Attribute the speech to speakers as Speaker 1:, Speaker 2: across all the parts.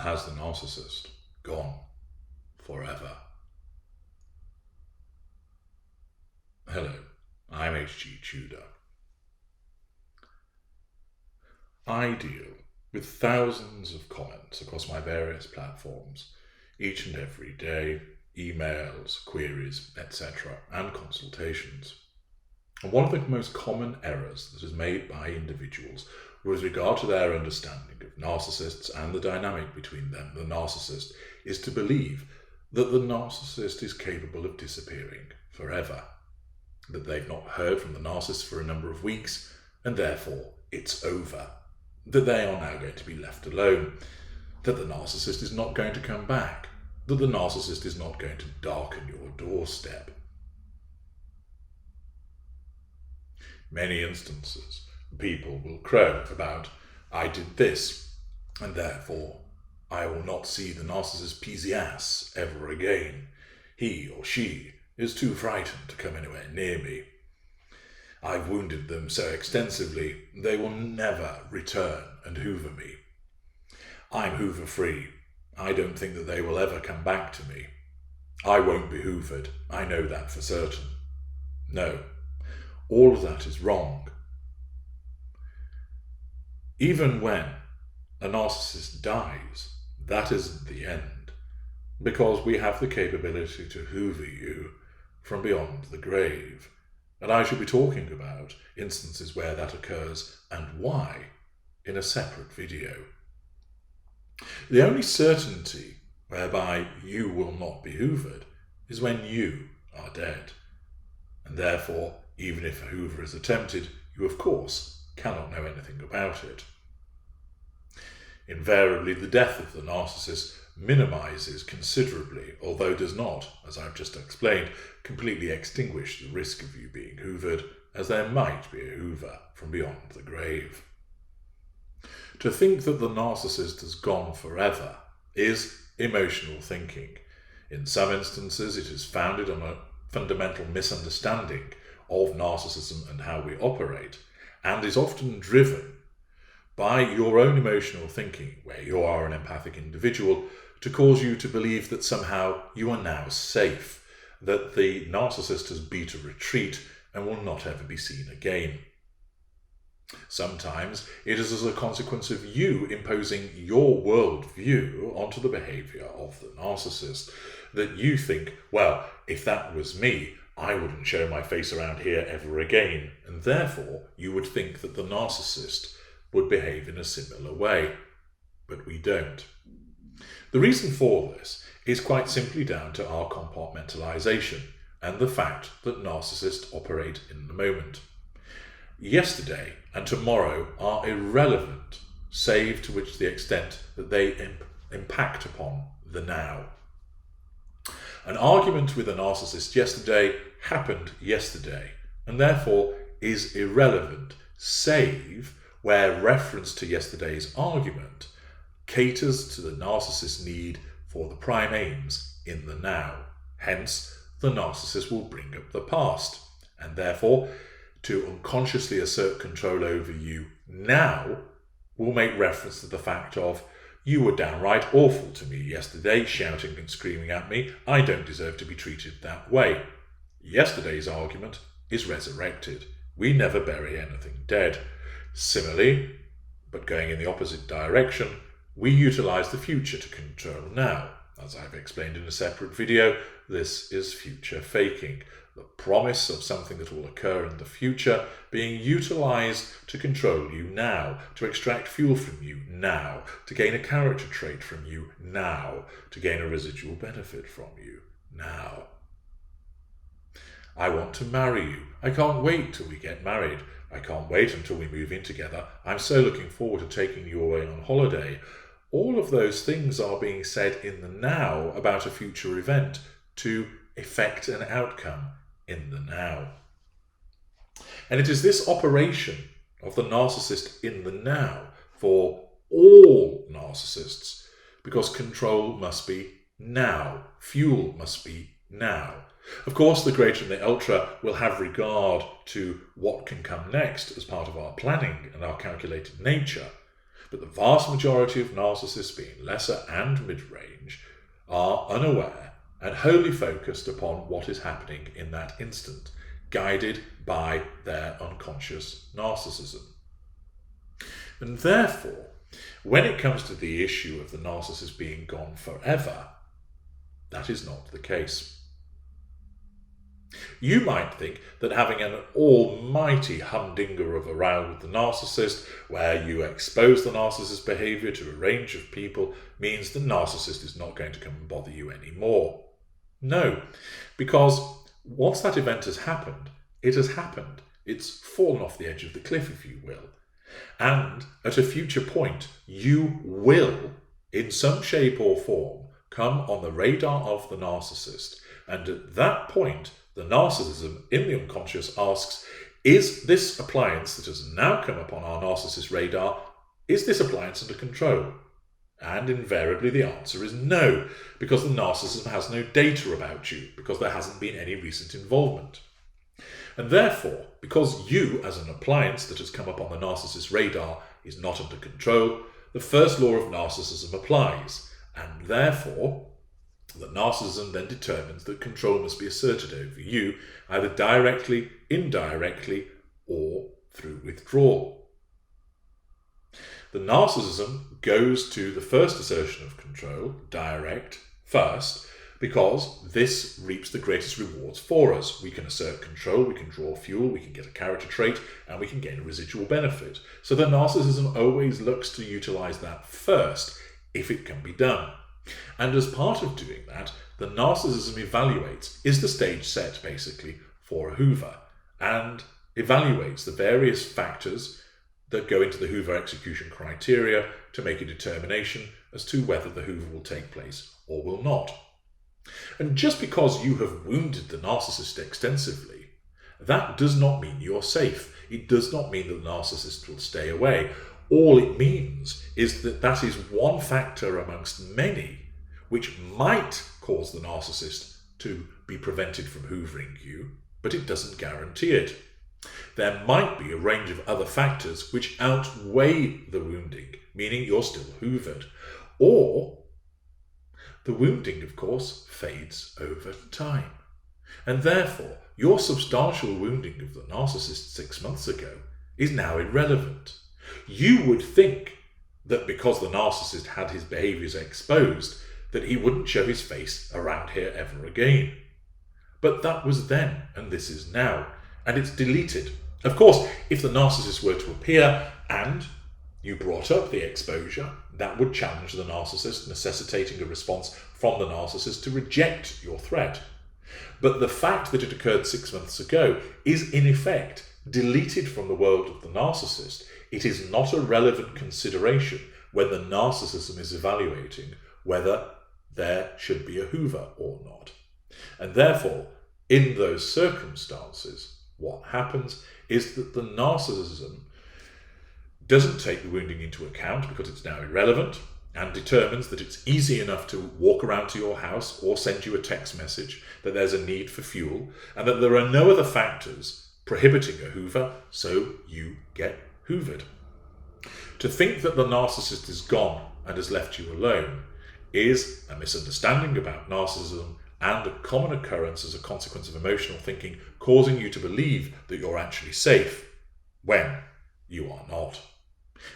Speaker 1: has the narcissist gone forever? Hello, I'm H.G. Tudor. I deal with thousands of comments across my various platforms each and every day, emails, queries, etc., and consultations. And one of the most common errors that is made by individuals with regard to their understanding of narcissists and the dynamic between them and the narcissist is to believe that the narcissist is capable of disappearing forever, that they've not heard from the narcissist for a number of weeks and therefore it's over, that they are now going to be left alone, that the narcissist is not going to come back, that the narcissist is not going to darken your doorstep. Many instances, people will crow about, I did this, and therefore I will not see the narcissist's peasy ass ever again. He or she is too frightened to come anywhere near me. I've wounded them so extensively, they will never return and hoover me. I'm hoover free. I don't think that they will ever come back to me. I won't be hoovered. I know that for certain. No. All of that is wrong. Even when a narcissist dies, that isn't the end, because we have the capability to hoover you from beyond the grave, and I shall be talking about instances where that occurs and why in a separate video. The only certainty whereby you will not be hoovered is when you are dead, and therefore even if a hoover is attempted, you of course cannot know anything about it. Invariably, the death of the narcissist minimises considerably, although does not, as I've just explained, completely extinguish the risk of you being hoovered, as there might be a hoover from beyond the grave. To think that the narcissist has gone forever is emotional thinking. In some instances, it is founded on a fundamental misunderstanding of narcissism and how we operate, and is often driven by your own emotional thinking, where you are an empathic individual, to cause you to believe that somehow you are now safe, that the narcissist has beat a retreat and will not ever be seen again. Sometimes it is as a consequence of you imposing your worldview onto the behaviour of the narcissist, that you think, well, if that was me, I wouldn't show my face around here ever again, and therefore you would think that the narcissist would behave in a similar way. But we don't. The reason for this is quite simply down to our compartmentalization and the fact that narcissists operate in the moment. Yesterday and tomorrow are irrelevant, save to which the extent that they impact upon the now. An argument with a narcissist yesterday happened yesterday, and therefore is irrelevant, save where reference to yesterday's argument caters to the narcissist's need for the prime aims in the now. Hence, the narcissist will bring up the past, and therefore, to unconsciously assert control over you now, will make reference to the fact of, you were downright awful to me yesterday, shouting and screaming at me. I don't deserve to be treated that way. Yesterday's argument is resurrected. We never bury anything dead. Similarly, but going in the opposite direction, we utilise the future to control now. As I've explained in a separate video, this is future faking. The promise of something that will occur in the future being utilised to control you now, to extract fuel from you now, to gain a character trait from you now, to gain a residual benefit from you now. I want to marry you. I can't wait till we get married. I can't wait until we move in together. I'm so looking forward to taking you away on holiday. All of those things are being said in the now about a future event to effect an outcome in the now. And it is this operation of the narcissist in the now for all narcissists, because control must be now, fuel must be now. Of course, the greater and the ultra will have regard to what can come next as part of our planning and our calculated nature, But the vast majority of narcissists, being lesser and mid-range, are unaware and wholly focused upon what is happening in that instant, guided by their unconscious narcissism. And therefore, when it comes to the issue of the narcissist being gone forever, that is not the case. You might think that having an almighty humdinger of a row with the narcissist, where you expose the narcissist's behaviour to a range of people, means the narcissist is not going to come and bother you anymore. No, because once that event has happened, it has happened. It's fallen off the edge of the cliff, if you will. And at a future point, you will, in some shape or form, come on the radar of the narcissist. And at that point, the narcissism in the unconscious asks, is this appliance that has now come upon our narcissist radar, is this appliance under control? And invariably the answer is no, because the narcissism has no data about you, because there hasn't been any recent involvement. And therefore, because you, as an appliance that has come up on the narcissist radar, is not under control, the first law of narcissism applies, and therefore the narcissism then determines that control must be asserted over you, either directly, indirectly, or through withdrawal. The narcissism goes to the first assertion of control, direct, first, because this reaps the greatest rewards for us. We can assert control, we can draw fuel, we can get a character trait, and we can gain a residual benefit. So the narcissism always looks to utilise that first, if it can be done. And as part of doing that, the narcissism evaluates, is the stage set basically for a hoover, and evaluates the various factors that go into the hoover execution criteria to make a determination as to whether the hoover will take place or will not. And just because you have wounded the narcissist extensively, that does not mean you're safe. It does not mean that the narcissist will stay away. All it means is that that is one factor amongst many which might cause the narcissist to be prevented from hoovering you, but it doesn't guarantee it. There might be a range of other factors which outweigh the wounding, meaning you're still hoovered. Or the wounding, of course, fades over time. And therefore, your substantial wounding of the narcissist 6 months ago is now irrelevant. You would think that because the narcissist had his behaviours exposed, that he wouldn't show his face around here ever again. But that was then, and this is now, and it's deleted. Of course, if the narcissist were to appear and you brought up the exposure, that would challenge the narcissist, necessitating a response from the narcissist to reject your threat. But the fact that it occurred 6 months ago is in effect deleted from the world of the narcissist. It is not a relevant consideration when the narcissism is evaluating whether there should be a hoover or not. And therefore, in those circumstances, what happens is that the narcissism doesn't take the wounding into account because it's now irrelevant, and determines that it's easy enough to walk around to your house or send you a text message, that there's a need for fuel, and that there are no other factors prohibiting a hoover, so you get hoovered. To think that the narcissist is gone and has left you alone is a misunderstanding about narcissism and a common occurrence as a consequence of emotional thinking, causing you to believe that you're actually safe when you are not.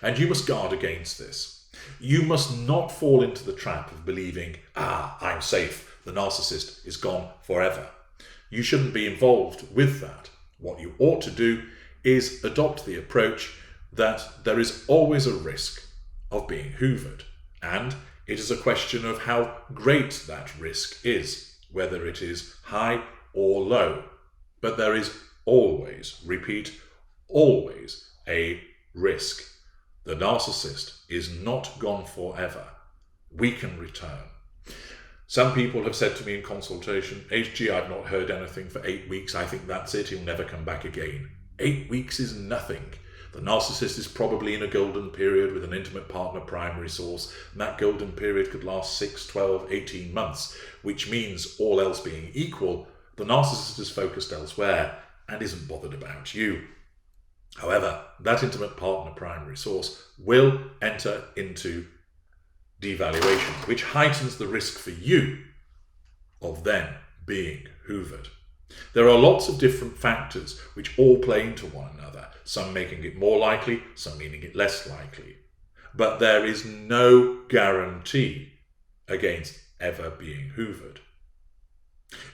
Speaker 1: And you must guard against this. You must not fall into the trap of believing, I'm safe, the narcissist is gone forever. You shouldn't be involved with that. What you ought to do is adopt the approach that there is always a risk of being hoovered, and it is a question of how great that risk is, whether it is high or low. But there is always, repeat, always a risk. The narcissist is not gone forever. We can return. Some people have said to me in consultation, HG, I've not heard anything for 8 weeks. I think that's it. He'll never come back again. 8 weeks is nothing. The narcissist is probably in a golden period with an intimate partner primary source, and that golden period could last 6, 12, 18 months, which means, all else being equal, the narcissist is focused elsewhere and isn't bothered about you. However, that intimate partner primary source will enter into devaluation, which heightens the risk for you of then being hoovered. There are lots of different factors which all play into one another, some making it more likely, some meaning it less likely. But there is no guarantee against ever being hoovered.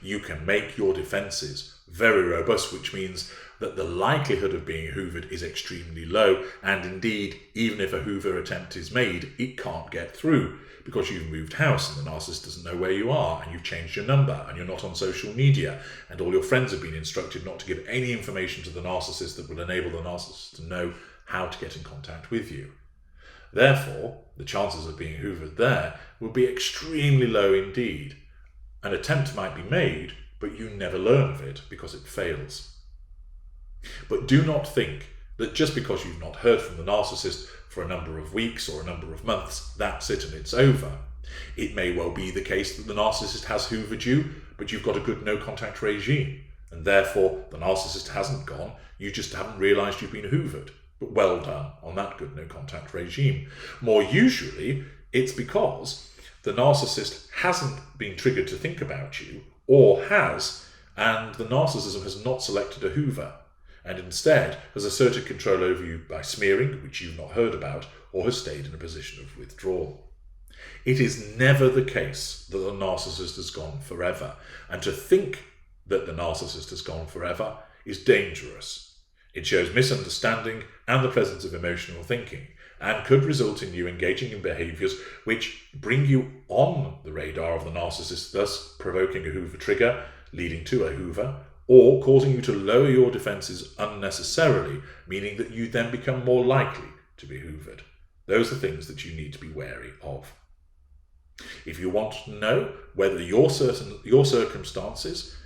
Speaker 1: You can make your defences very robust, which means that the likelihood of being hoovered is extremely low, and indeed, even if a hoover attempt is made, it can't get through because you've moved house and the narcissist doesn't know where you are, and you've changed your number, and you're not on social media, and all your friends have been instructed not to give any information to the narcissist that will enable the narcissist to know how to get in contact with you. Therefore, the chances of being hoovered there will be extremely low indeed. An attempt might be made, but you never learn of it because it fails. But do not think that just because you've not heard from the narcissist for a number of weeks or a number of months, that's it and it's over. It may well be the case that the narcissist has hoovered you, but you've got a good no-contact regime, and therefore the narcissist hasn't gone, you just haven't realised you've been hoovered. But well done on that good no-contact regime. More usually, it's because the narcissist hasn't been triggered to think about you, or has, and the narcissism has not selected a hoover, and instead has asserted control over you by smearing, which you've not heard about, or has stayed in a position of withdrawal. It is never the case that the narcissist has gone forever, and to think that the narcissist has gone forever is dangerous. It shows misunderstanding and the presence of emotional thinking, and could result in you engaging in behaviours which bring you on the radar of the narcissist, thus provoking a hoover trigger, leading to a hoover, or causing you to lower your defences unnecessarily, meaning that you then become more likely to be hoovered. Those are things that you need to be wary of. If you want to know whether your circumstances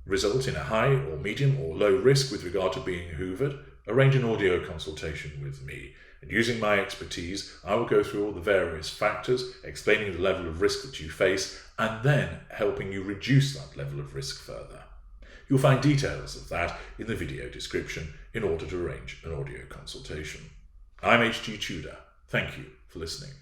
Speaker 1: result in a high or medium or low risk with regard to being hoovered, arrange an audio consultation with me. And using my expertise, I will go through all the various factors, explaining the level of risk that you face, and then helping you reduce that level of risk further. You'll find details of that in the video description in order to arrange an audio consultation. I'm H.G. Tudor. Thank you for listening.